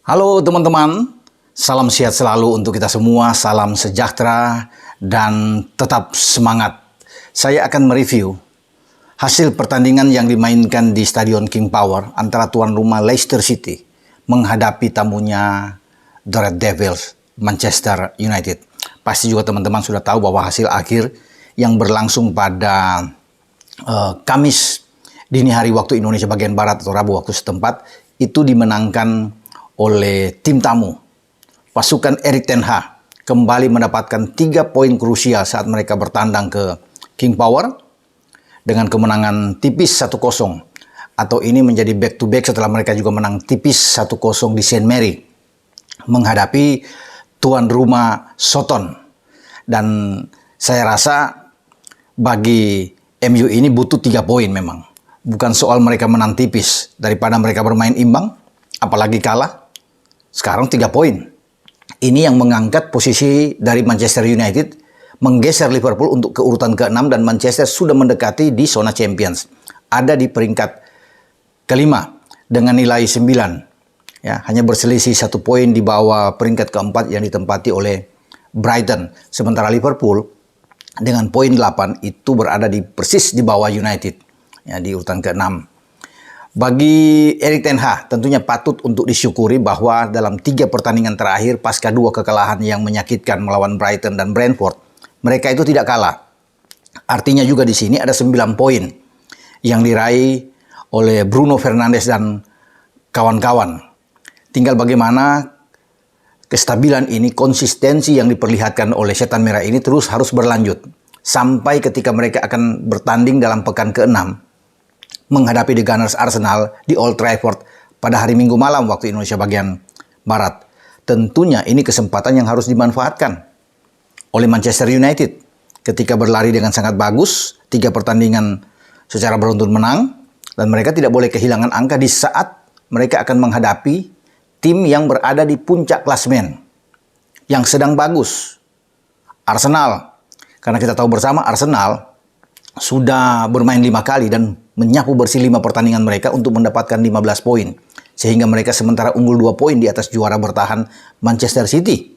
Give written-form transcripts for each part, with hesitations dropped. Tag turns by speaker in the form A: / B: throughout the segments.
A: Halo teman-teman, salam sehat selalu untuk kita semua, salam sejahtera dan tetap semangat. Saya akan mereview hasil pertandingan yang dimainkan di Stadion King Power antara tuan rumah Leicester City menghadapi tamunya The Red Devils Manchester United. Pasti juga teman-teman sudah tahu bahwa hasil akhir yang berlangsung pada Kamis dini hari waktu Indonesia bagian Barat atau Rabu waktu setempat itu dimenangkan oleh tim tamu. Pasukan Erik ten Hag kembali mendapatkan 3 poin krusial saat mereka bertandang ke King Power dengan kemenangan tipis 1-0. Atau ini menjadi back to back setelah mereka juga menang tipis 1-0 di St. Mary menghadapi tuan rumah Soton. Dan saya rasa bagi MU ini butuh 3 poin memang. Bukan soal mereka menang tipis daripada mereka bermain imbang, apalagi kalah. Sekarang 3 poin. Ini yang mengangkat posisi dari Manchester United, menggeser Liverpool untuk ke urutan ke-6 dan Manchester sudah mendekati di zona Champions. Ada di peringkat kelima dengan nilai 9. Ya, hanya berselisih 1 poin di bawah peringkat keempat yang ditempati oleh Brighton. Sementara Liverpool dengan poin 8 itu berada di persis di bawah United. Ya, di urutan ke-6. Bagi Erik ten Hag tentunya patut untuk disyukuri bahwa dalam 3 pertandingan terakhir pasca 2 kekalahan yang menyakitkan melawan Brighton dan Brentford, mereka itu tidak kalah. Artinya juga di sini ada 9 poin yang diraih oleh Bruno Fernandes dan kawan-kawan. Tinggal bagaimana kestabilan ini, konsistensi yang diperlihatkan oleh Setan Merah ini terus harus berlanjut sampai ketika mereka akan bertanding dalam pekan ke-6 menghadapi The Gunners Arsenal di Old Trafford pada hari Minggu malam waktu Indonesia bagian Barat. Tentunya ini kesempatan yang harus dimanfaatkan oleh Manchester United ketika berlari dengan sangat bagus, 3 pertandingan secara beruntun menang, dan mereka tidak boleh kehilangan angka di saat mereka akan menghadapi tim yang berada di puncak klasemen yang sedang bagus, Arsenal. Karena kita tahu bersama Arsenal sudah bermain 5 kali dan menyapu bersih 5 pertandingan mereka untuk mendapatkan 15 poin. Sehingga mereka sementara unggul 2 poin di atas juara bertahan Manchester City.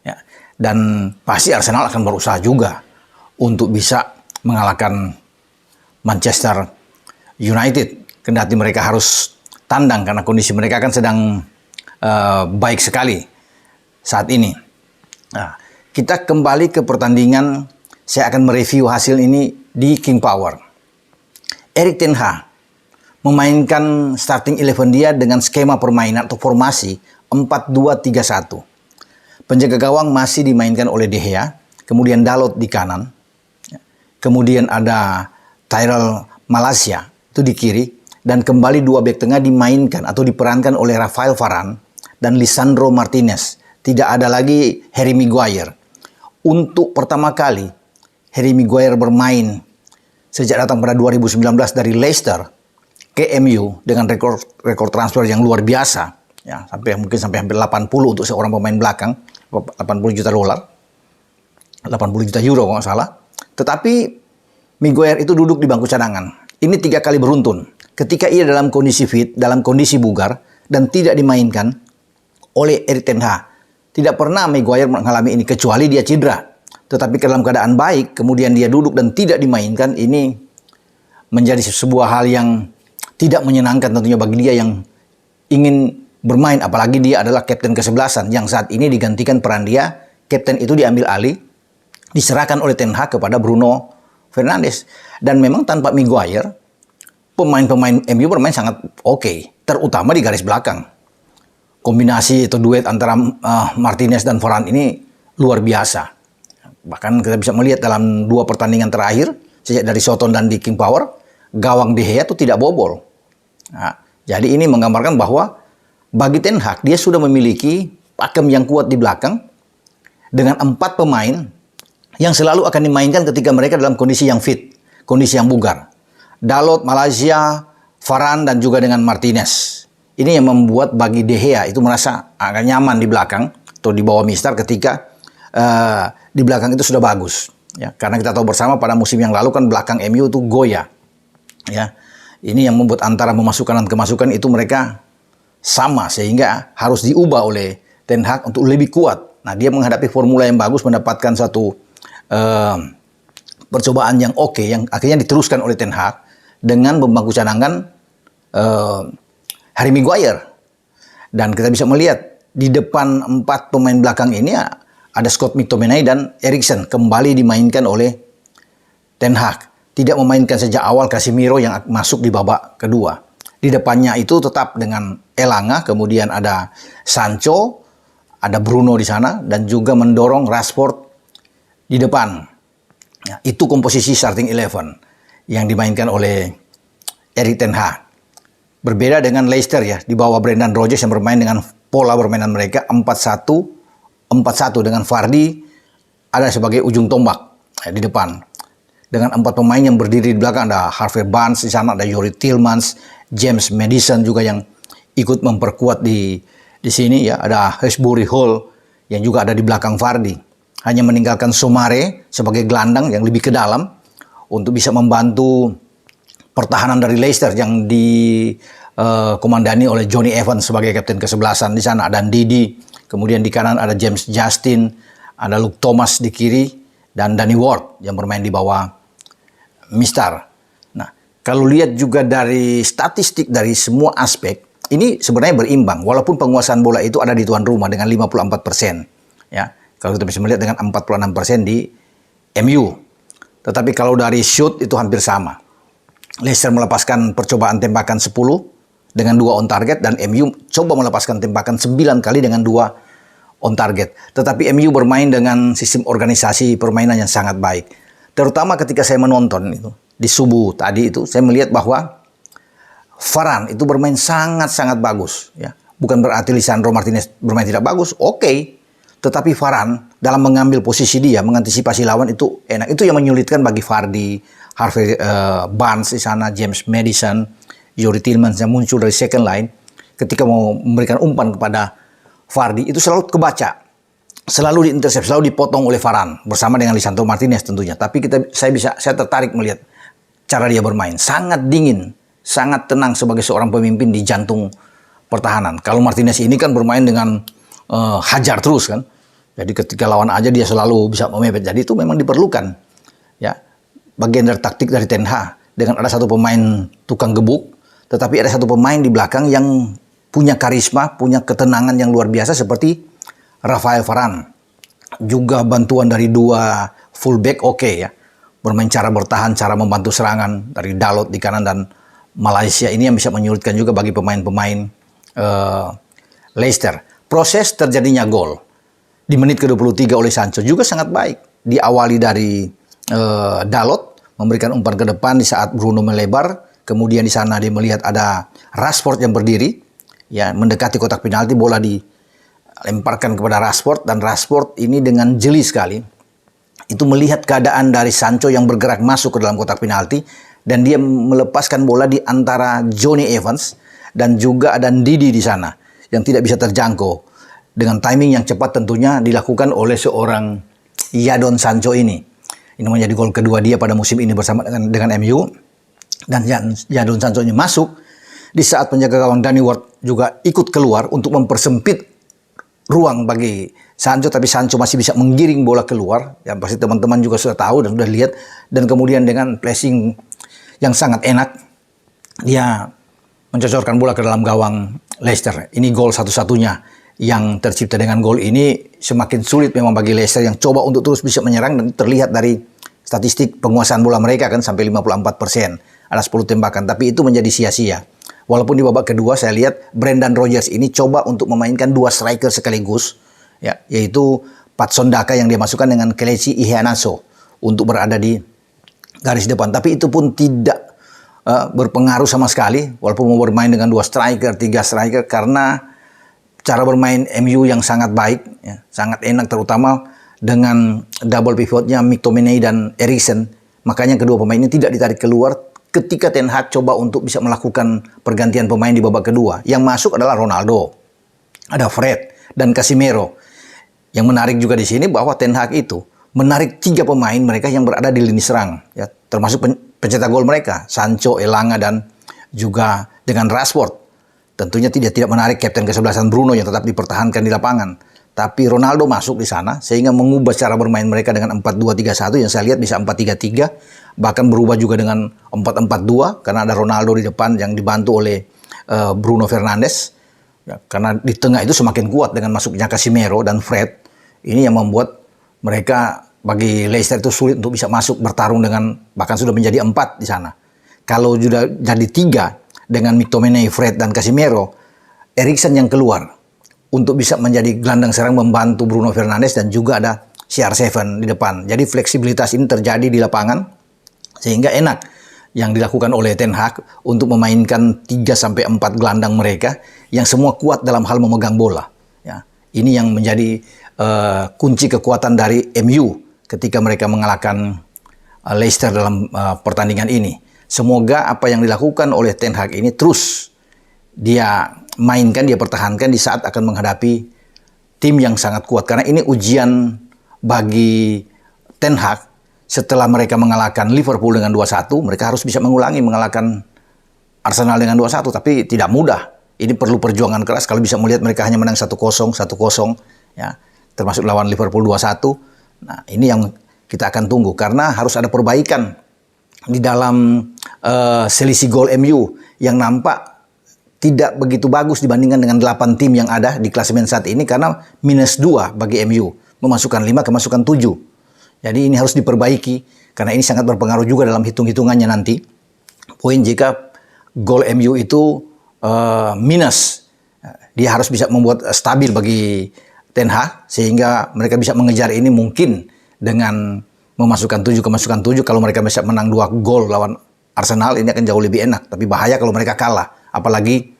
A: Ya. Dan pasti Arsenal akan berusaha juga untuk bisa mengalahkan Manchester United. Kendati mereka harus tandang karena kondisi mereka kan sedang baik sekali saat ini. Nah, kita kembali ke pertandingan. Saya akan mereview hasil ini di King Power. Erik ten Hag memainkan starting 11 dia dengan skema permainan atau formasi 4-2-3-1. Penjaga gawang masih dimainkan oleh De Gea, kemudian Dalot di kanan. Kemudian ada Tyrell Malacia itu di kiri, dan kembali 2 bek tengah dimainkan atau diperankan oleh Rafael Varane dan Lisandro Martinez. Tidak ada lagi Harry Maguire. Untuk pertama kali Harry Maguire bermain sejak datang pada 2019 dari Leicester ke MU dengan rekor transfer yang luar biasa, ya, mungkin sampai hampir 80 untuk seorang pemain belakang, 80 juta dolar, 80 juta euro kalau nggak salah. Tetapi Maguire itu duduk di bangku cadangan. Ini 3 kali beruntun. Ketika ia dalam kondisi fit, dalam kondisi bugar dan tidak dimainkan oleh Erik ten Hag. Tidak pernah Maguire mengalami ini kecuali dia cedera. Tetapi dalam keadaan baik, kemudian dia duduk dan tidak dimainkan, ini menjadi sebuah hal yang tidak menyenangkan tentunya bagi dia yang ingin bermain. Apalagi dia adalah kapten ke-11 yang saat ini digantikan peran dia. Kapten itu diambil alih, diserahkan oleh ten Hag kepada Bruno Fernandes. Dan memang tanpa Maguire, pemain-pemain MU bermain sangat oke, terutama di garis belakang. Kombinasi atau duet antara Martinez dan Varane ini luar biasa. Bahkan kita bisa melihat dalam 2 pertandingan terakhir, sejak dari Soton dan di King Power, gawang De Gea itu tidak bobol. Nah, jadi ini menggambarkan bahwa bagi ten Hag, dia sudah memiliki pakem yang kuat di belakang dengan 4 pemain yang selalu akan dimainkan ketika mereka dalam kondisi yang fit, kondisi yang bugar. Dalot, Malacia, Varane, dan juga dengan Martinez. Ini yang membuat bagi De Gea itu merasa agak nyaman di belakang atau di bawah Mister ketika di belakang itu sudah bagus, ya, karena kita tahu bersama pada musim yang lalu kan belakang MU itu goyah, ya. Ini yang membuat antara memasukkan dan kemasukan itu mereka sama sehingga harus diubah oleh Ten Hag untuk lebih kuat. Nah, dia menghadapi formula yang bagus, mendapatkan satu percobaan yang oke, yang akhirnya diteruskan oleh Ten Hag dengan pembangku cadangan Harry Maguire. Dan kita bisa melihat di depan 4 pemain belakang ini ada Scott McTominay dan Eriksen kembali dimainkan oleh Ten Hag. Tidak memainkan sejak awal Casemiro yang masuk di babak kedua. Di depannya itu tetap dengan Elanga, kemudian ada Sancho, ada Bruno di sana, dan juga mendorong Rashford di depan. Ya, itu komposisi starting 11 yang dimainkan oleh Erik ten Hag. Berbeda dengan Leicester ya, di bawah Brendan Rodgers yang bermain dengan pola permainan mereka 4-1-4-1 dengan Vardy ada sebagai ujung tombak ya, di depan. Dengan 4 pemain yang berdiri di belakang, ada Harvey Barnes di sana, ada Youri Tielemans, James Maddison juga yang ikut memperkuat di sini ya, ada Hesbury Hall yang juga ada di belakang Vardy. Hanya meninggalkan Somare sebagai gelandang yang lebih ke dalam untuk bisa membantu pertahanan dari Leicester yang dikomandani oleh Johnny Evans sebagai kapten ke-11 di sana, ada Ndidi, kemudian di kanan ada James Justin, ada Luke Thomas di kiri, dan Danny Ward yang bermain di bawah Mistar. Nah, kalau lihat juga dari statistik dari semua aspek, ini sebenarnya berimbang, walaupun penguasaan bola itu ada di tuan rumah dengan 54%. Ya, kalau kita bisa melihat dengan 46% di MU. Tetapi kalau dari shoot itu hampir sama. Leicester melepaskan percobaan tembakan 10 dengan 2 on target, dan MU coba melepaskan tembakan 9 kali dengan 2 on target. Tetapi MU bermain dengan sistem organisasi permainan yang sangat baik. Terutama ketika saya menonton itu di subuh tadi itu, saya melihat bahwa Varane itu bermain sangat-sangat bagus. Ya. Bukan berarti Lisandro Martinez bermain tidak bagus, oke. Tetapi Varane dalam mengambil posisi dia, mengantisipasi lawan itu enak. Itu yang menyulitkan bagi Vardy, Harvey Barnes di sana, James Maddison, Youri Tielemans yang muncul dari second line. Ketika mau memberikan umpan kepada Vardy, itu selalu kebaca. Selalu diintersep, selalu dipotong oleh Varane bersama dengan Lisandro Martinez tentunya. Tapi saya tertarik melihat cara dia bermain. Sangat dingin, sangat tenang sebagai seorang pemimpin di jantung pertahanan. Kalau Martinez ini kan bermain dengan hajar terus kan. Jadi ketika lawan aja dia selalu bisa memepet. Jadi itu memang diperlukan. Ya, bagian dari taktik dari Ten Hag. Dengan ada satu pemain tukang gebuk, tetapi ada satu pemain di belakang yang punya karisma, punya ketenangan yang luar biasa seperti Rafael Varane. Juga bantuan dari 2 fullback oke ya. Bermain cara bertahan, cara membantu serangan dari Dalot di kanan dan Malaysia ini yang bisa menyulitkan juga bagi pemain-pemain Leicester. Proses terjadinya gol di menit ke-23 oleh Sancho juga sangat baik. Diawali dari Dalot memberikan umpan ke depan di saat Bruno melebar. Kemudian di sana dia melihat ada Rashford yang berdiri, ya mendekati kotak penalti, bola dilemparkan kepada Rashford, dan Rashford ini dengan jeli sekali itu melihat keadaan dari Sancho yang bergerak masuk ke dalam kotak penalti, dan dia melepaskan bola di antara Johnny Evans dan juga ada Ndidi di sana yang tidak bisa terjangkau. Dengan timing yang cepat tentunya dilakukan oleh seorang Jadon Sancho ini. Ini menjadi gol kedua dia pada musim ini bersama dengan MU. Dan Jadon Sancho ini masuk di saat penjaga gawang Danny Ward juga ikut keluar untuk mempersempit ruang bagi Sancho, tapi Sancho masih bisa menggiring bola keluar. Yang pasti teman-teman juga sudah tahu dan sudah lihat. Dan kemudian dengan pressing yang sangat enak, dia mencocorkan bola ke dalam gawang Leicester. Ini gol satu-satunya yang tercipta. Dengan gol ini semakin sulit memang bagi Leicester yang coba untuk terus bisa menyerang, dan terlihat dari statistik penguasaan bola mereka kan sampai 54%. Ada 10 tembakan, tapi itu menjadi sia-sia. Walaupun di babak kedua saya lihat Brendan Rodgers ini coba untuk memainkan 2 striker sekaligus, ya, yaitu Patson Daka yang dia masukkan dengan Kelechi Iheanacho untuk berada di garis depan. Tapi itu pun tidak berpengaruh sama sekali, walaupun mau bermain dengan 2 striker, 3 striker, karena cara bermain MU yang sangat baik, ya, sangat enak, terutama dengan double pivotnya McTominay dan Eriksen. Makanya kedua pemain ini tidak ditarik keluar ketika Ten Hag coba untuk bisa melakukan pergantian pemain di babak kedua. Yang masuk adalah Ronaldo, ada Fred, dan Casemiro. Yang menarik juga di sini bahwa Ten Hag itu menarik 3 pemain mereka yang berada di lini serang, ya, termasuk pencetak gol mereka, Sancho, Elanga, dan juga dengan Rashford. Tentunya tidak menarik kapten kesebelasan Bruno yang tetap dipertahankan di lapangan. Tapi Ronaldo masuk di sana sehingga mengubah cara bermain mereka dengan 4-2-3-1 yang saya lihat bisa 4-3-3, bahkan berubah juga dengan 4-4-2 karena ada Ronaldo di depan yang dibantu oleh Bruno Fernandes. Ya, karena di tengah itu semakin kuat dengan masuknya Casemiro dan Fred. Ini yang membuat mereka bagi Leicester itu sulit untuk bisa masuk bertarung dengan bahkan sudah menjadi 4 di sana. Kalau sudah jadi 3 dengan McTominay, Fred dan Casemiro, Eriksen yang keluar untuk bisa menjadi gelandang serang membantu Bruno Fernandes dan juga ada CR7 di depan. Jadi fleksibilitas ini terjadi di lapangan sehingga enak yang dilakukan oleh Ten Hag untuk memainkan 3-4 gelandang mereka yang semua kuat dalam hal memegang bola. Ya, ini yang menjadi kunci kekuatan dari MU ketika mereka mengalahkan Leicester dalam pertandingan ini. Semoga apa yang dilakukan oleh Ten Hag ini terus dia mainkan, dia pertahankan di saat akan menghadapi tim yang sangat kuat. Karena ini ujian bagi Ten Hag setelah mereka mengalahkan Liverpool dengan 2-1, mereka harus bisa mengalahkan Arsenal dengan 2-1, tapi tidak mudah. Ini perlu perjuangan keras. Kalau bisa melihat mereka hanya menang 1-0, ya, termasuk lawan Liverpool 2-1. Nah, ini yang kita akan tunggu karena harus ada perbaikan di dalam selisih gol MU yang nampak tidak begitu bagus dibandingkan dengan 8 tim yang ada di klasemen saat ini karena -2 bagi MU, memasukkan 5, kemasukan 7. Jadi ini harus diperbaiki karena ini sangat berpengaruh juga dalam hitung-hitungannya nanti. Poin jika gol MU itu minus, dia harus bisa membuat stabil bagi Ten Hag sehingga mereka bisa mengejar ini mungkin dengan memasukkan 7, kemasukan 7. Kalau mereka bisa menang 2 gol lawan Arsenal ini akan jauh lebih enak. Tapi bahaya kalau mereka kalah, apalagi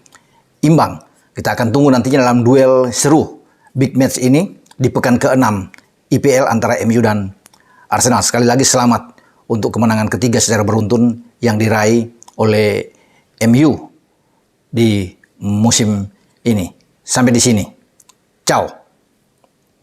A: imbang. Kita akan tunggu nantinya dalam duel seru big match ini di pekan ke-6 IPL antara MU dan Arsenal. Sekali lagi selamat untuk kemenangan ketiga secara beruntun yang diraih oleh MU di musim ini. Sampai di sini. Ciao.